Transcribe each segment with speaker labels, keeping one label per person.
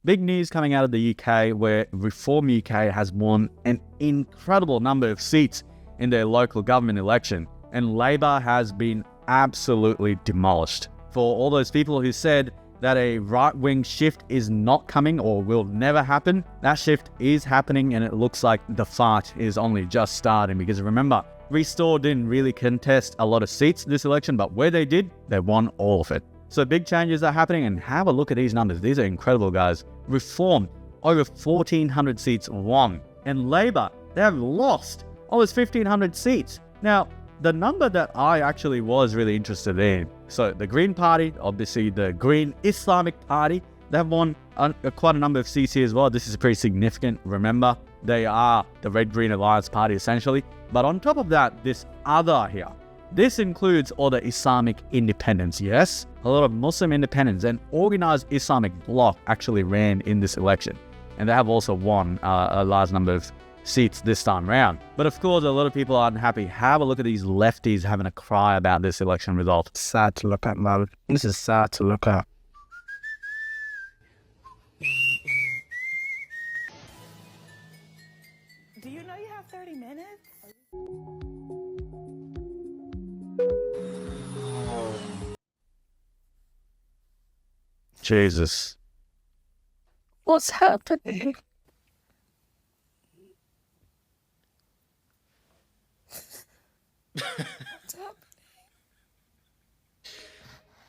Speaker 1: Big news coming out of the UK where Reform UK has won an incredible number of seats in their local government election, and Labour has been absolutely demolished. For all those people who said that a right-wing shift is not coming or will never happen, that shift is happening, and it looks like the fight is only just starting. Because remember, Restore didn't really contest a lot of seats this election, but where they did, they won all of it. So big changes are happening, and have a look at these numbers. These are incredible, guys. Reform, over 1,400 seats won. And Labour, they have lost almost 1,500 seats. Now, the number that I actually was really interested in, so the Green Party, obviously the Green Islamic Party, they've won quite a number of seats here as well. This is pretty significant. Remember, they are the Red-Green Alliance Party essentially. But on top of that, this other here, this includes all the Islamic independents, yes? A lot of Muslim independents and organized Islamic bloc actually ran in this election. And they have also won a large number of seats this time around. But of course, a lot of people aren't happy. Have a look at these lefties having a cry about this election result.
Speaker 2: Sad to look at, man. This is sad to look at.
Speaker 3: Do you know you have 30 minutes?
Speaker 1: Jesus.
Speaker 2: What's happening?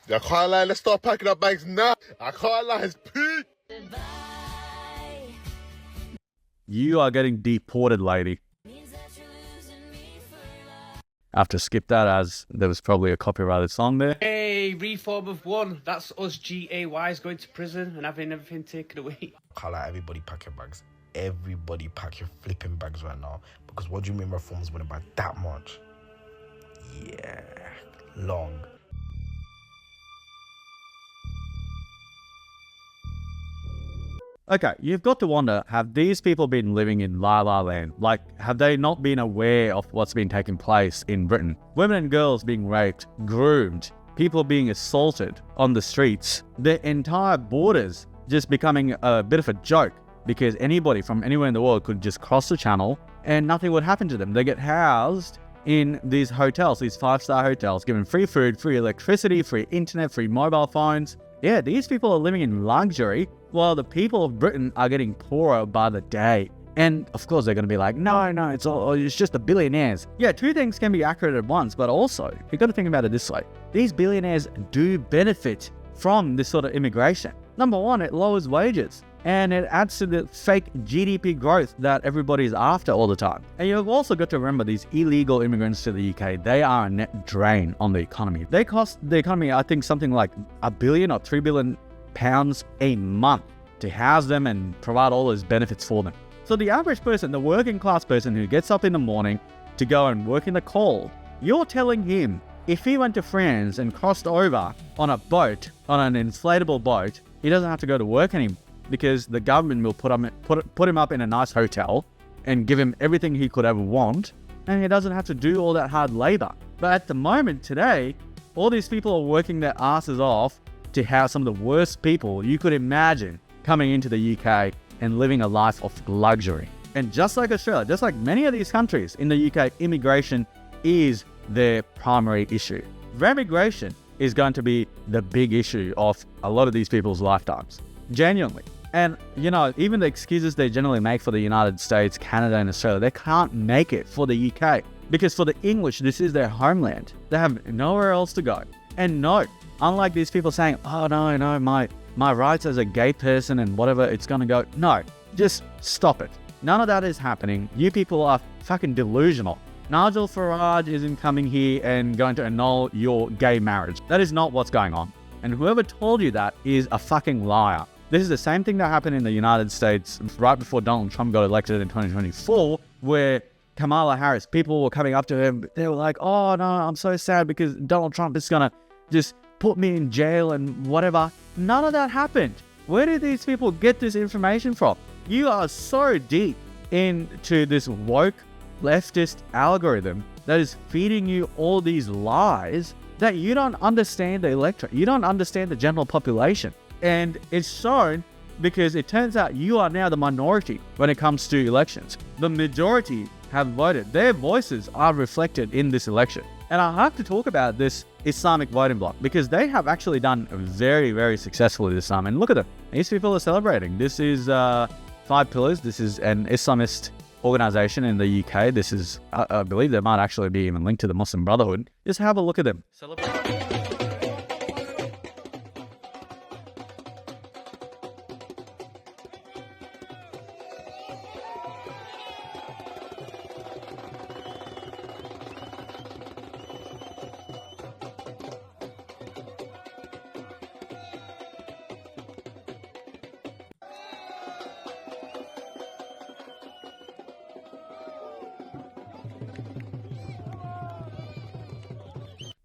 Speaker 4: I can't lie, let's start packing up bags now. I can't lie, it's peak.
Speaker 1: You are getting deported, lady. I have to skip that as there was probably a copyrighted song there.
Speaker 5: Hey, reform of one. That's us GAYs going to prison and having everything taken away.
Speaker 6: Can't lie, everybody pack your bags. Everybody pack your flipping bags right now. Because what do you mean reforms wouldn't buy that much? Yeah, long.
Speaker 1: Okay, you've got to wonder, have these people been living in La La Land? Like, have they not been aware of what's been taking place in Britain? Women and girls being raped, groomed, people being assaulted on the streets, the entire borders just becoming a bit of a joke because anybody from anywhere in the world could just cross the channel and nothing would happen to them. They get housed in these hotels, these 5-star hotels, given free food, free electricity, free internet, free mobile phones. Yeah, these people are living in luxury while the people of Britain are getting poorer by the day. And of course, they're going to be like, no, it's just the billionaires. Yeah, two things can be accurate at once, but also, you've got to think about it this way. These billionaires do benefit from this sort of immigration. Number one, it lowers wages and it adds to the fake GDP growth that everybody's after all the time. And you've also got to remember these illegal immigrants to the UK, they are a net drain on the economy. They cost the economy, I think, something like £1 billion or £3 billion a month to house them and provide all those benefits for them. So the average person, the working class person who gets up in the morning to go and work in the coal, you're telling him if he went to France and crossed over on a boat, on an inflatable boat, he doesn't have to go to work anymore because the government will put him up in a nice hotel and give him everything he could ever want, and he doesn't have to do all that hard labor. But at the moment today, all these people are working their asses off to house some of the worst people you could imagine coming into the UK and living a life of luxury. And just like Australia, just like many of these countries in the UK, immigration is their primary issue. Remigration is going to be the big issue of a lot of these people's lifetimes. Genuinely. And, you know, even the excuses they generally make for the United States, Canada, and Australia, they can't make it for the UK. Because for the English, this is their homeland. They have nowhere else to go. And no, unlike these people saying, oh no, my rights as a gay person and whatever, it's gonna go. No, just stop it. None of that is happening. You people are fucking delusional. Nigel Farage isn't coming here and going to annul your gay marriage. That is not what's going on. And whoever told you that is a fucking liar. This is the same thing that happened in the United States right before Donald Trump got elected in 2024, where Kamala Harris, people were coming up to him. They were like, oh no, I'm so sad because Donald Trump is gonna just put me in jail and whatever. None of that happened. Where did these people get this information from? You are so deep into this woke leftist algorithm that is feeding you all these lies that you don't understand the electorate. You don't understand the general population. And it's shown because it turns out you are now the minority when it comes to elections. The majority have voted. Their voices are reflected in this election. And I have to talk about this Islamic voting bloc because they have actually done very, very successfully this time. And look at them. These people are celebrating. This is 5 Pillars. This is an Islamist organization in the UK. This is, I believe they might actually be even linked to the Muslim Brotherhood. Just have a look at them. Celebrate.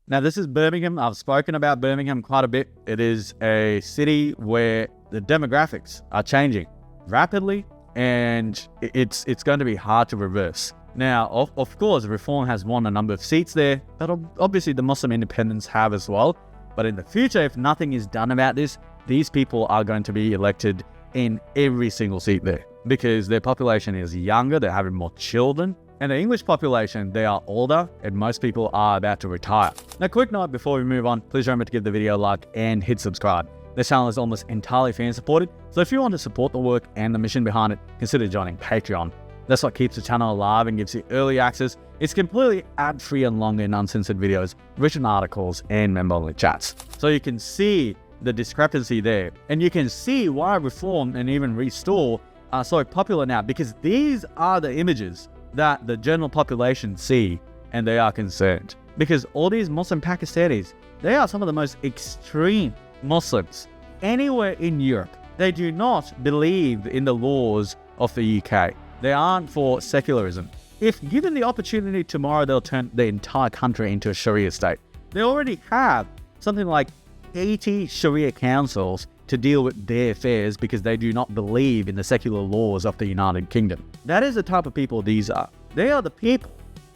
Speaker 1: Now, this is Birmingham. I've spoken about Birmingham quite a bit. It is a city where the demographics are changing rapidly, and it's going to be hard to reverse. Now, of course, Reform has won a number of seats there, but obviously the Muslim independents have as well. But in the future, if nothing is done about this, these people are going to be elected in every single seat there because their population is younger, they're having more children. And the English population, they are older, and most people are about to retire. Now, quick note before we move on, please remember to give the video a like and hit subscribe. This channel is almost entirely fan supported, so if you want to support the work and the mission behind it, consider joining Patreon. That's what keeps the channel alive and gives you early access. It's completely ad-free and longer and uncensored videos, written articles, and member-only chats. So you can see the discrepancy there, and you can see why Reform and even Restore are so popular now, because these are the images that the general population see and they are concerned. Because all these Muslim Pakistanis, they are some of the most extreme Muslims anywhere in Europe. They do not believe in the laws of the UK. They aren't for secularism. If given the opportunity tomorrow, they'll turn the entire country into a Sharia state. They already have something like 80 Sharia councils to deal with their affairs because they do not believe in the secular laws of the United Kingdom. That is the type of people these are. They are the people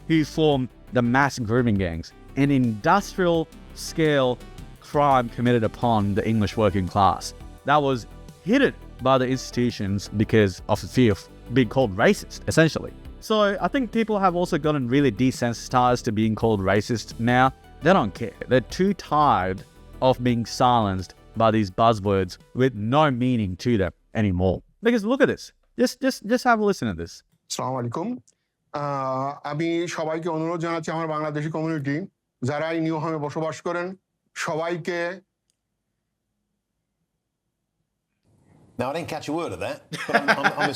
Speaker 1: who form the mass grooming gangs, an industrial scale crime committed upon the English working class that was hidden by the institutions because of the fear of being called racist, essentially. So I think people have also gotten really desensitized to being called racist now. They don't care. They're too tired of being silenced by these buzzwords with no meaning to them anymore. Because look at this. Just have a listen to this.
Speaker 7: আসসালামু আলাইকুম আমি সবাইকে অনুরোধ জানাচ্ছি আমার Bangladeshi community যারা এই new হোমে বসবাস করেন সবাইকে
Speaker 8: Now, I didn't catch a word of that, but I'm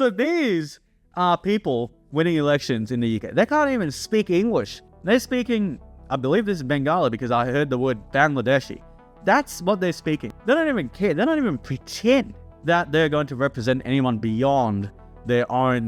Speaker 1: So these are people winning elections in the UK. They can't even speak English. They're speaking, I believe this is Bengali because I heard the word Bangladeshi. That's what they're speaking. They don't even care. They don't even pretend that they're going to represent anyone beyond their own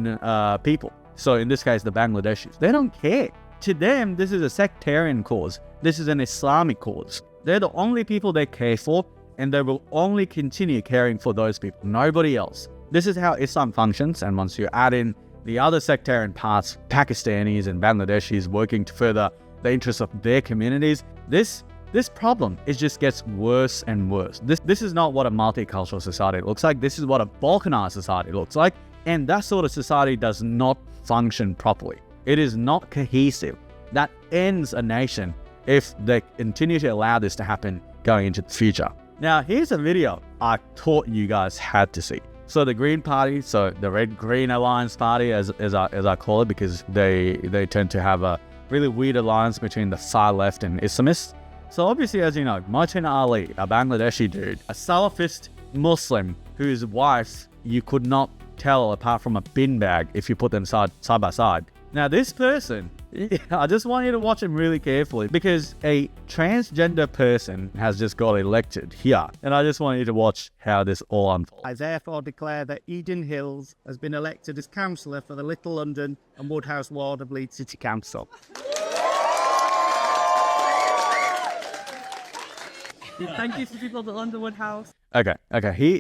Speaker 1: people. So in this case, the Bangladeshis. They don't care. To them, this is a sectarian cause. This is an Islamic cause. They're the only people they care for, and they will only continue caring for those people, nobody else. This is how Islam functions, and once you add in the other sectarian parts, Pakistanis and Bangladeshis working to further the interests of their communities, this problem, it just gets worse and worse. This is not what a multicultural society looks like. This is what a balkanized society looks like. And that sort of society does not function properly. It is not cohesive. That ends a nation if they continue to allow this to happen going into the future. Now, here's a video I thought you guys had to see. So the Green Party, so the Red-Green Alliance Party, as I call it, because they tend to have a really weird alliance between the far left and Islamists. So obviously, as you know, Mohsin Ali, a Bangladeshi dude, a Salafist Muslim whose wife you could not tell apart from a bin bag if you put them side by side. Now this person, I just want you to watch him really carefully because a transgender person has just got elected here. And I just want you to watch how this all unfolds.
Speaker 9: I therefore declare that Eden Hills has been elected as councillor for the Little London and Woodhouse ward of Leeds City Council.
Speaker 3: Thank you to people of the London Woodhouse.
Speaker 1: Okay.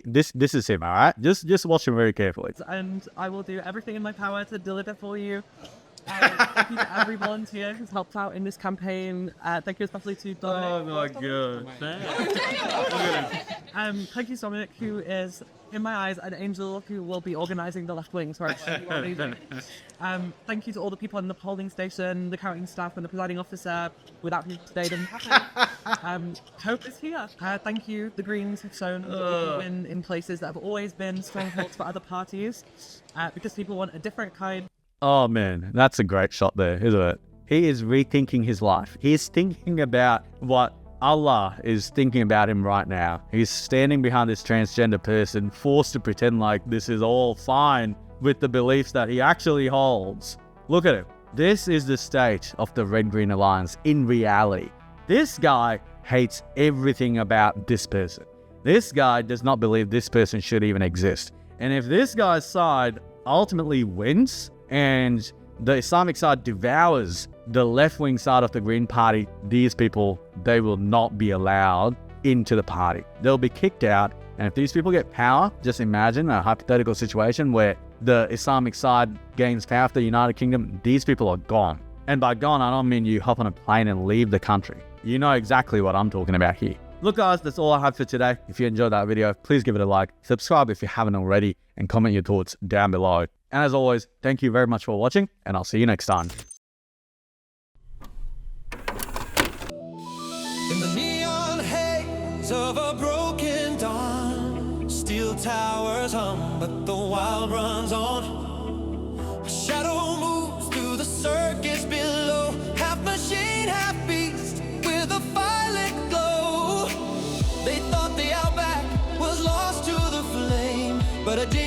Speaker 1: This is him, all right? Just watch him very carefully.
Speaker 3: And I will do everything in my power to deliver for you. Thank you to every volunteer who's helped out in this campaign. Thank you especially to Dominic.
Speaker 1: god.
Speaker 3: Thank you to Dominic, who is, in my eyes, an angel who will be organising the left wing. Sorry. Thank you to all the people in the polling station, the counting staff, and the presiding officer. Without whom today didn't happen. Hope is here. Thank you. The Greens have shown that we can win in places that have always been strongholds for other parties, because people want a different kind.
Speaker 1: Oh man, that's a great shot there, isn't it? He is rethinking his life. He's thinking about what Allah is thinking about him right now. He's standing behind this transgender person, forced to pretend like this is all fine with the beliefs that he actually holds. Look at him. This is the state of the Red-Green Alliance in reality. This guy hates everything about this person. This guy does not believe this person should even exist. And if this guy's side ultimately wins, and the Islamic side devours the left-wing side of the Green Party, these people, they will not be allowed into the party. They'll be kicked out. And if these people get power, just imagine a hypothetical situation where the Islamic side gains power for the United Kingdom, these people are gone. And by gone, I don't mean you hop on a plane and leave the country. You know exactly what I'm talking about here. Look guys, that's all I have for today. If you enjoyed that video, please give it a like, subscribe if you haven't already, and comment your thoughts down below. And as always, thank you very much for watching, and I'll see you next time.
Speaker 10: In the neon haze of a broken dawn, steel towers hum, but the wild runs on. A shadow moves through the circus below, half machine, half beast, with a violet glow. They thought the outback was lost to the flame, but it did.